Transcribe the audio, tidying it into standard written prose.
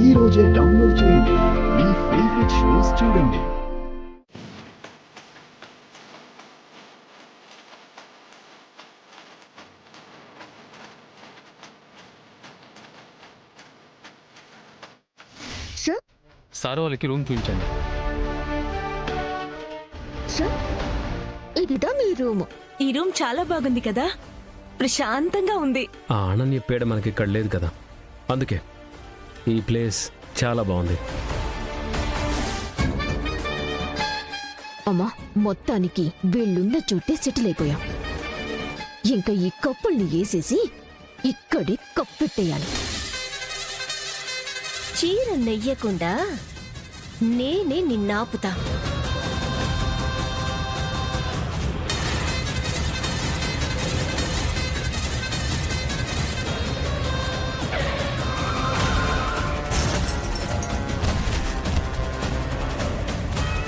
ఈ రోజే డౌన్లోడ్ చేయండి. మీ ఫేవరెట్ షోస్ చూడండి. సార్ సార్ వాళ్ళకి రూమ్ చూపించండి. సార్ ఇదిదా మీ రూము. ఈ రూమ్ చాలా బాగుంది కదా, ప్రశాంతంగా ఉంది. ఆ అనన్య పేడ మనకి ఇక్కడ లేదు కదా, అందుకే ఈ ప్లేస్ చాలా బాగుంది. అమ్మా, మొత్తానికి వీళ్ళున్న చోటే సెటిల్ అయిపోయాం. ఇంకా ఈ కప్పుల్ని వేసేసి ఇక్కడే కప్పెట్టేయాలి. చీర నెయ్యకుండా నేనే నిన్నాపుతా.